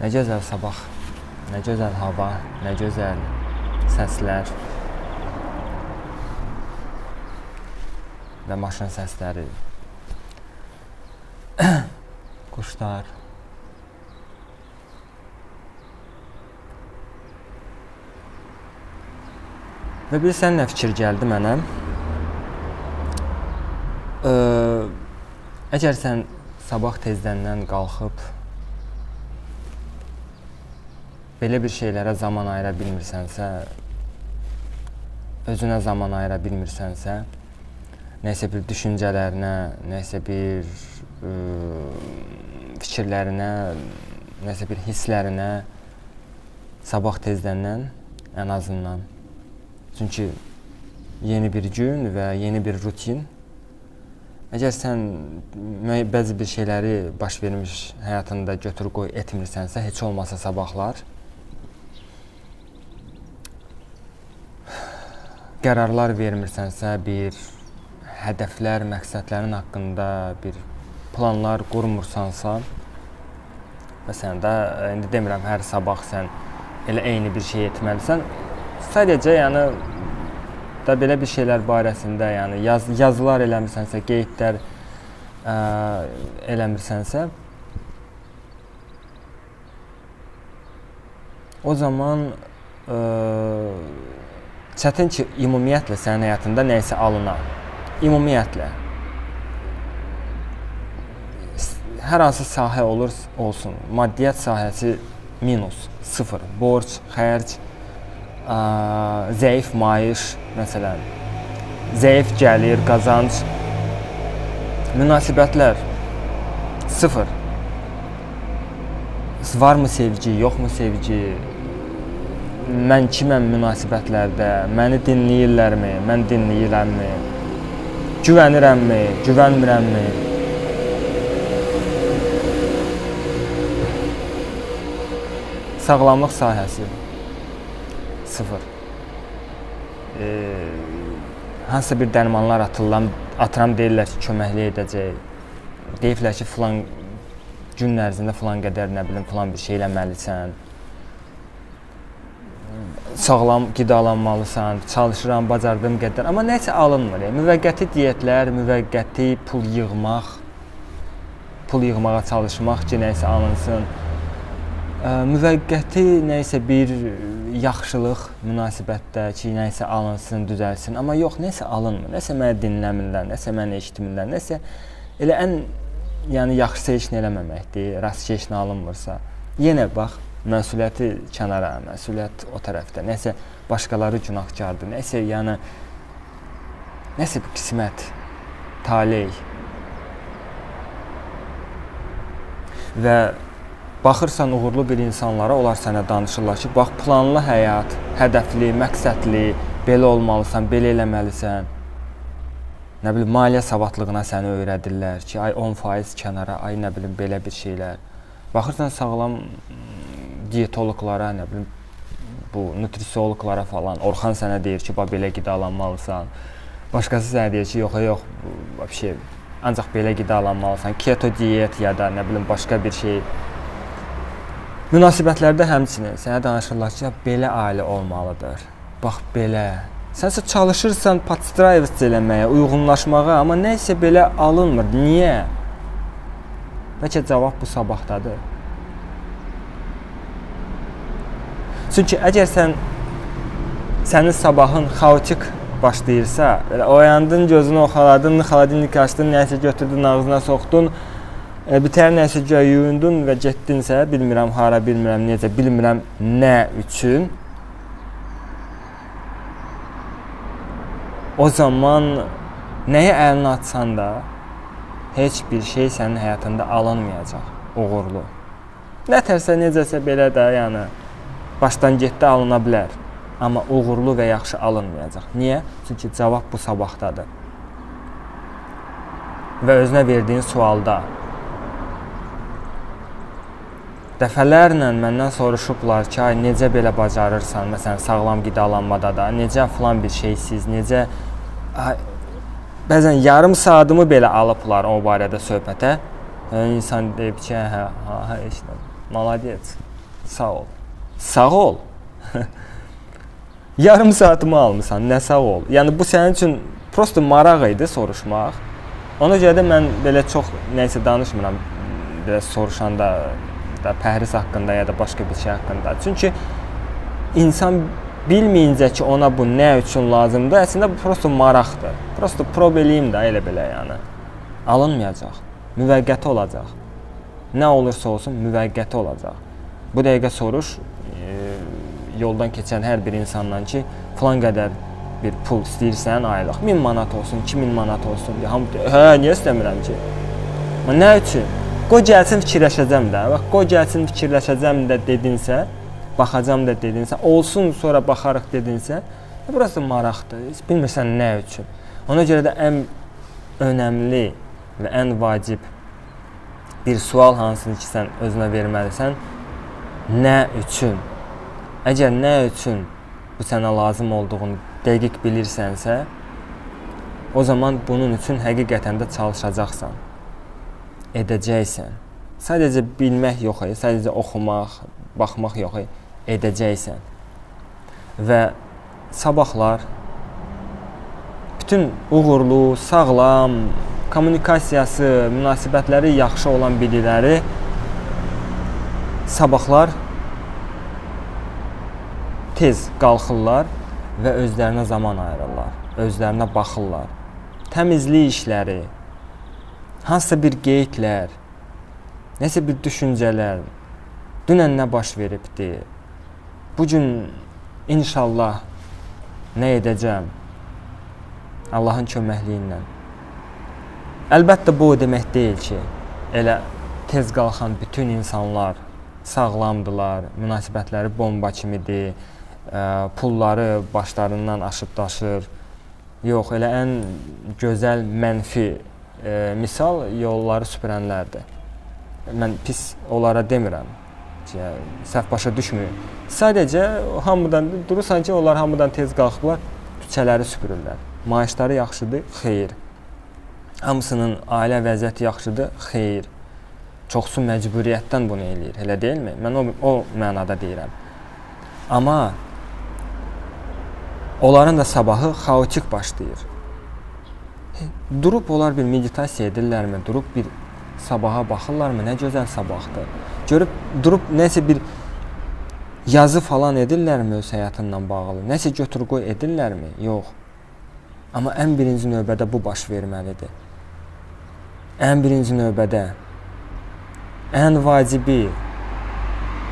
Nə gözəl sabah, nə gözəl hava, nə gözəl səslər və maşın səsləri, quşlar. Və bilirsən nə fikir gəldi mənə? Əgər sən sabah tezdəndən qalxıb belə bir şeylərə zaman ayıra bilmirsənsə, özünə zaman ayıra bilmirsənsə, nəsə bir düşüncələrinə, nəsə bir fikirlərinə, nəsə bir hisslərinə sabah tezdəndən ən azından. Çünki yeni bir gün və yeni bir rutin. Əgər sən bəzi bir şeyləri baş vermiş həyatında götür qoy etmirsənsə, heç olmasa sabahlar qərarlar vermirsənsə, bir hədəflər, məqsədlərin haqqında bir planlar qurmursansa və sən də indi demirəm hər sabah sən elə eyni bir şey etməlisən. Sadəcə yəni da belə bir şeylər barəsində, yəni yazılar eləmirsənsə, qeydlər eləmirsənsə, o zaman çətin ki, ümumiyyətlə sənin həyatında nəyisə alına. Ümumiyyətlə. Hər hansı sahə olsun, maddiyyat sahəsi minus, sıfır, borc, xərc, zəif maaş, məsələn, zəif gəlir, qazanc, münasibətlər, sıfır. Varmı sevgi, yoxmu sevgi? Mən kiməm münasibətlərdə? Məni dinləyirlərmi? Mən dinləyirəmmi? Güvənirəmmi? Güvənmirəmmi? Sağlamlıq sahəsi sıfır. Hansısa bir dərmanlar atıram deyirlər ki, köməkli edəcək. Deyirlər ki, filan gün ərzində filan qədər, nə bilim, filan bir şey eləməlisən. Sağlam qidalanmalısan, çalışıram, bacardığım qədər. Amma nəsə alınmır. Müvəqqəti diyetlər, müvəqqəti pul yığmağa çalışmaq ki, nəsə alınsın. Müvəqqəti nəsə bir yaxşılıq münasibətdə ki, nəsə alınsın, düzəlsin. Amma yox, nəsə alınmır. Nəsə məni dinləmirlər, nəsə məni eşitmirlər, nəsə elə ən yaxşı seçkin eləməməkdir, rast seçkin alınmırsa. Yenə bax, məsuliyyəti kənara, məsuliyyət o tərəfdə. Nəsə başqaları günahkardır, nəsə bir qismət, taley. Və baxırsan uğurlu bir insanlara, onlar sənə danışırlar ki, bax, planlı həyat, hədəfli, məqsədli, belə olmalısan, belə eləməlisən. Nə bilim, maliyyə savadlığına səni öyrədirlər ki, ay 10% kənara, ay nə bilim, belə bir şeylər. Baxırsan sağlam diyetoloqlara, nə bilim, bu nutrisiologlara falan, Orxan sənə deyir ki, belə qidalanmalısan. Başqası sənə deyir ki, yox, ancaq belə qidalanmalısan. Keto diyet ya da nə bilim, başqa bir şey. Münasibətlərdə həmçinin sənə danışırlar ki, belə ailə olmalıdır. Bax, belə. Sənsə çalışırsan podstrayevist eləməyə, uyğunlaşmağa, amma nəsə belə alınmır. Niyə? Bəlkə cavab bu sabahdadır. Çünki əgər sənin sabahın xaotik başlayırsa, oyandın, gözünü oxaladın, xaladinlik açdın, nəsə götürdün, ağzına soxdun, bitər nəsə yuyundun və getdinsə, bilmirəm hara, bilmirəm necə, bilmirəm nə üçün, o zaman nəyə əlini atsan da, heç bir şey sənin həyatında alınmayacaq, uğurlu. Nətərsə, necəsə belə də, yəni, başdan getdi alına bilər. Amma uğurlu və yaxşı alınmayacaq. Niyə? Çünki cavab bu sabahdadır. Və özünə verdiyin sualda dəfələrlə məndən soruşublar ki, ay, necə belə bacarırsan, məsələn, sağlam qidalanmada da, necə filan bir şeysiz, necə... Bəzən yarım saatımı belə alıblar o barədə söhbətə. İnsan deyib ki, işte, maladiyet. Sağ ol. Sağ ol. Yarım saatımı almısan, nə sağ ol. Yəni bu sənin üçün prosta maraq idi soruşmaq. Ona görə də mən belə çox nəyisə danışmıram. Belə soruşanda da pəhriz haqqında ya da başqa bir şey haqqında. Çünki insan bilməyincə ki, ona bu nə üçün lazımdır, əslində bu prosta maraqdır. Prosta prob eləyim də elə belə yəni. Alınmayacaq. Müvəqqəti olacaq. Nə olursa olsun müvəqqəti olacaq. Bu dəqiqə soruş yoldan keçən hər bir insandan ki, falan qədər bir pul istəyirsən aylıq. 1000 manat olsun, 2000 manat olsun. Hə, niyə istəmirəm ki? Nə üçün? Qoy gəlsin fikirləşəcəm də. Bax, qoy gəlsin fikirləşəcəm də dedinsə, baxacam da dedinsə, olsun sonra baxarıq dedinsə, burası maraqdır. Heç bilmirsən nə üçün. Ona görə də ən önəmli və ən vacib bir sual hansını ki, sən özünə verməlisən, nə üçün? Əgər nə üçün bu sənə lazım olduğunu dəqiq bilirsənsə, o zaman bunun üçün həqiqətən də çalışacaqsan, edəcəksən. Sadəcə bilmək yox, sadəcə oxumaq, baxmaq yox, edəcəksən. Və sabahlar bütün uğurlu, sağlam, kommunikasiyası, münasibətləri yaxşı olan biriləri sabahlar tez qalxırlar və özlərinə zaman ayırırlar, özlərinə baxırlar. Təmizlik işləri, hansısa bir qeydlər, nəsə bir düşüncələr, dünən nə baş veribdi, bugün inşallah nə edəcəm, Allahın köməkliyi ilə. Əlbəttə bu o demək deyil ki, elə tez qalxan bütün insanlar sağlamdılar, münasibətləri bomba kimidir, pulları başlarından aşıb daşır. Yox, elə ən gözəl mənfi misal yolları süpürənlərdir. Mən pis onlara demirəm, səhv başa düşmür. Sadəcə hamıdan durursan ki, onlar hamıdan tez qalxıblar, küçələri süpürürlər. Maaşları yaxşıdır, xeyir. Hamısının ailə vəziyyəti yaxşıdır, xeyir. Çoxsu məcburiyyətdən bunu eləyir, elə deyilmi? Mən o mənada deyirəm. Amma onların da sabahı xaotik başlayır. Durub onlar bir meditasiya edirlərmi? Durub bir sabaha baxırlarmı? Nə gözəl sabahdır. Durub nəsə bir yazı falan edirlərmi öz həyatından bağlı? Nəsə götür-qoy edirlərmi? Yox. Amma ən birinci növbədə bu baş verməlidir. Ən birinci növbədə ən vacibi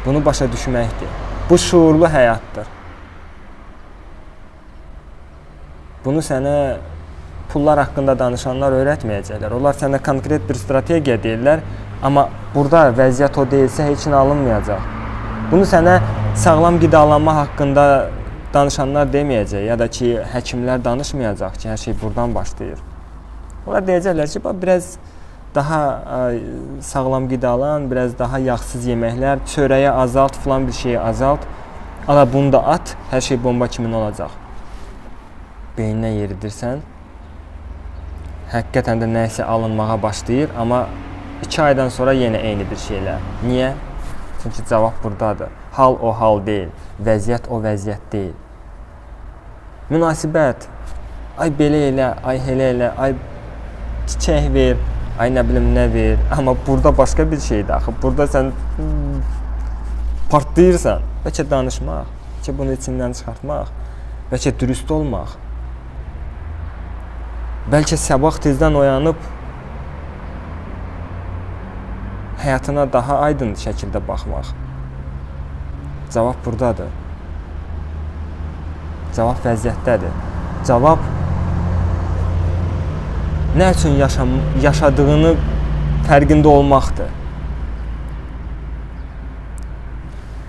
bunu başa düşməkdir. Bu şuurlu həyatdır. Bunu sənə pullar haqqında danışanlar öyrətməyəcəklər. Onlar sənə konkret bir strategiya deyirlər, amma burada vəziyyət o deyilsə heç nə alınmayacaq. Bunu sənə sağlam qidalanma haqqında danışanlar deməyəcək ya da ki, həkimlər danışmayacaq ki, hər şey buradan başlayır. Onlar deyəcəklər ki, biraz daha sağlam qidalan, biraz daha yağsız yeməklər, çörəyi azalt, falan bir şeyi azalt. Ala bunu da at, hər şey bomba kimi olacaq. Beyninə yeridirsən, həqiqətən də nəsə alınmağa başlayır, amma 2 aydan sonra yenə eyni bir şeylər. Niyə? Çünki cavab buradadır. Hal o hal deyil, vəziyyət o vəziyyət deyil. Münasibət, ay belə elə, ay elə elə, ay çiçək ver, ay nə bilim nə ver, amma burada başqa bir şeydir axı. Burada sən partlayırsan, bəlkə danışmaq, bəlkə bunu içindən çıxartmaq, bəlkə dürüst olmaq, bəlkə sabah tezdən oyanıb həyatına daha aydın şəkildə baxmaq. Cavab buradadır. Cavab vəziyyətdədir. Cavab nə üçün yaşadığını fərqində olmaqdır.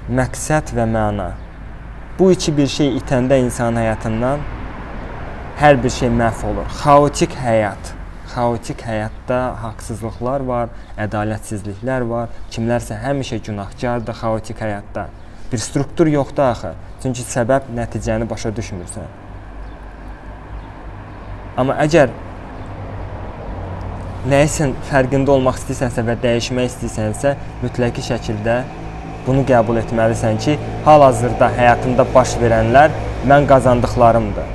Məqsəd və məna. Bu iki bir şey itəndə insan həyatından hər bir şey məhv olur. Xaotik həyat. Xaotik həyatda haqsızlıqlar var, ədalətsizliklər var. Kimlərsə həmişə günahkardır xaotik həyatda. Bir struktur yoxdur axı. Çünki səbəb nəticəni başa düşmürsən. Amma əgər nəyisin fərqində olmaq istəyirsənsə və dəyişmək istəyirsənsə, mütləqi şəkildə Bunu qəbul etməlisən ki, hal-hazırda həyatımda baş verənlər mən qazandıqlarımdır.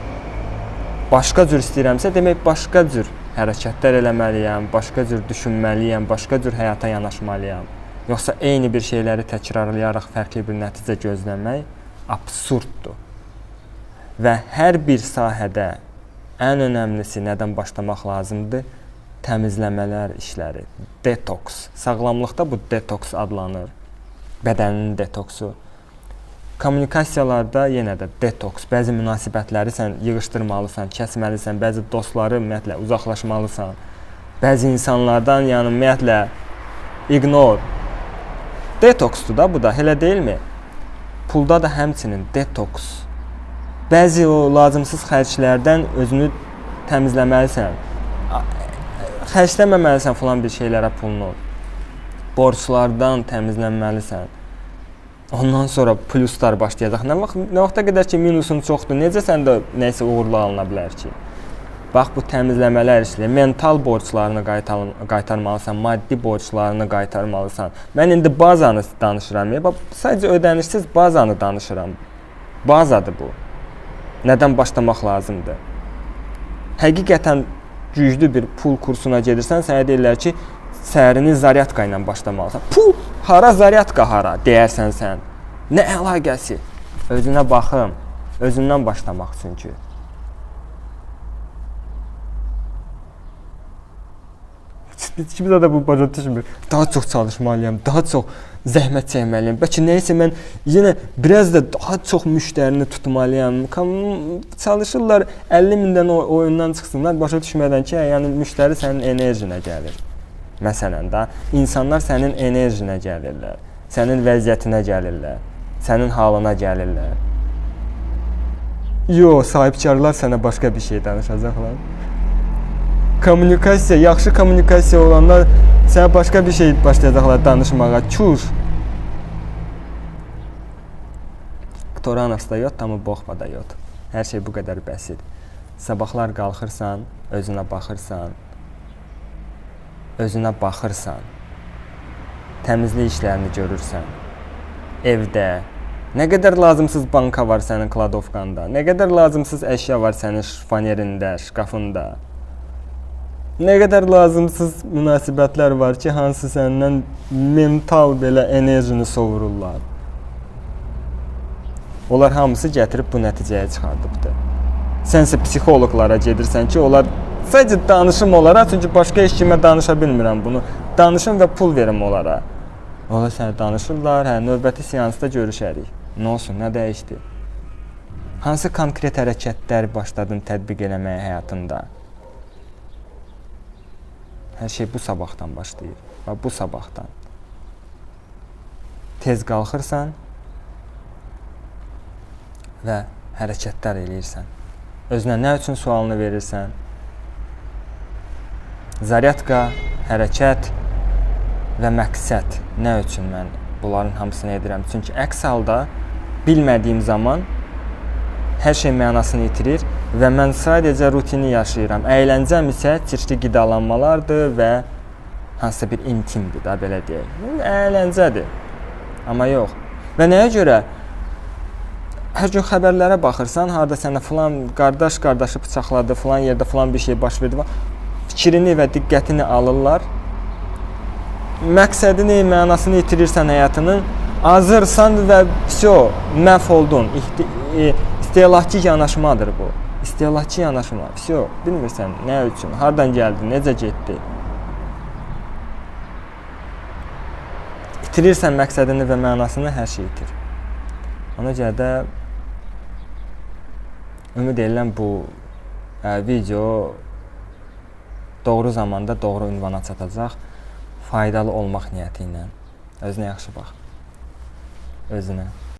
Başqa cür istəyirəmsə, demək başqa cür hərəkətlər eləməliyəm, başqa cür düşünməliyəm, başqa cür həyata yanaşmalıyam. Yoxsa eyni bir şeyləri təkrarlayaraq fərqli bir nəticə gözləmək absurddur. Və hər bir sahədə ən önəmlisi nədən başlamaq lazımdır? Təmizləmələr işləri, detoks. Sağlamlıqda bu detoks adlanır, bədənin detoksu. Kommunikasiyalarda yenə də detoks, bəzi münasibətləri sən yığışdırmalısan, kəsməlisən, bəzi dostları ümumiyyətlə uzaqlaşmalısan, bəzi insanlardan yəni ümumiyyətlə ignore. Detoksdur da bu da, elə deyilmi? Pulda da həmçinin detoks. Bəzi o lazımsız xərclərdən özünü təmizləməlisən. Xərcləməməlisən falan bir şeylərə pulunu. Borclardan təmizlənməlisən. Ondan sonra pluslar başlayacaq. Nə vaxta qədər ki minusun çoxdur, necə sən də nəsə uğurlu alına bilər ki? Bax bu təmizləmələr işlə, mental borclarını qaytarmalısan, maddi borclarını qaytarmalısan. Mən indi bazanı danışıram. Bax sadəcə ödənişsiz bazanı danışıram. Bazadır bu. Nədən başlamaq lazımdır? Həqiqətən güclü bir pul kursuna gedirsən, sənə deyirlər ki, səhərini zaryatka ilə başlamalısan. Pul, hara zaryatka hara, deyərsən sən. Nə əlaqəsi? Özünə baxım, özündən başlamaq çünki. Kimsə də bu başa düşmür. Daha çox çalışmalıyam, daha çox zəhmət çəkməliyəm. Bəlkə nəysə mən yenə biraz da daha çox müştərini tutmalıyam. Çalışırlar 50 mindən oyundan çıxsınlar, başa düşmədən ki, yəni müştəri sənin enerjinə gəlir. Məsələn də, insanlar sənin enerjinə gəlirlər, sənin vəziyyətinə gəlirlər, sənin halına gəlirlər. Yox, sahibkarlar sənə başqa bir şey danışacaqlar. Kommunikasiya, yaxşı kommunikasiya olanlar sənə başqa bir şey başlayacaqlar danışmağa. Çuş. Ktoranovda yot, tamı boxbada yot. Hər şey bu qədər bəsit. Sabahlar qalxırsan, özünə baxırsan, təmizlik işlərini görürsən, evdə, nə qədər lazımsız banka var sənin kladovkanda, nə qədər lazımsız əşya var sənin şifanerində, şkafında, nə qədər lazımsız münasibətlər var ki, hansı səndən mental belə enerjini sovururlar. Onlar hamısı gətirib bu nəticəyə çıxardıbdır. Sənsə psixoloqlara gedirsən ki, onlar sadəcə danışım olaraq, çünki başqa heç kimə danışa bilmirəm bunu. Danışım və pul verim onlara. Onlar sənə danışırlar, hə, növbəti seansda görüşərik. Nə olsun, nə dəyişdi? Hansı konkret hərəkətlər başladın tətbiq eləməyə həyatında? Hər şey bu sabahdan başlayır. Və bu sabahdan. Tez qalxırsan və hərəkətlər eləyirsən. Özünə nə üçün sualını verirsən? Zaryatka, hərəkət və məqsəd. Nə üçün mən bunların hamısını edirəm? Çünki əks halda bilmədiyim zaman hər şey mənasını itirir və mən sadəcə rutini yaşayıram. Əyləncəm isə çirkli qidalanmalardır və hansısa bir intimdir da, belə deyək. Əyləncədir. Amma yox. Və nəyə görə? Hər gün xəbərlərə baxırsan, harada sənə filan qardaş qardaşı bıçaqladı, filan yerdə filan bir şey baş verdi. Fikrini və diqqətini alırlar. Məqsədini, mənasını itirirsən həyatının. Azırsan və məhv oldun. İstehlakçı yanaşmadır bu. İstehlakçı yanaşma. Bilmirsən nə üçün, hardan gəldi, necə getdi. İtirirsən məqsədini və mənasını, hər şey itir. Ona görə də ümid edirəm bu video doğru zamanda doğru ünvana çatacaq, faydalı olmaq niyyəti ilə. Özünə yaxşı bax. Özünə.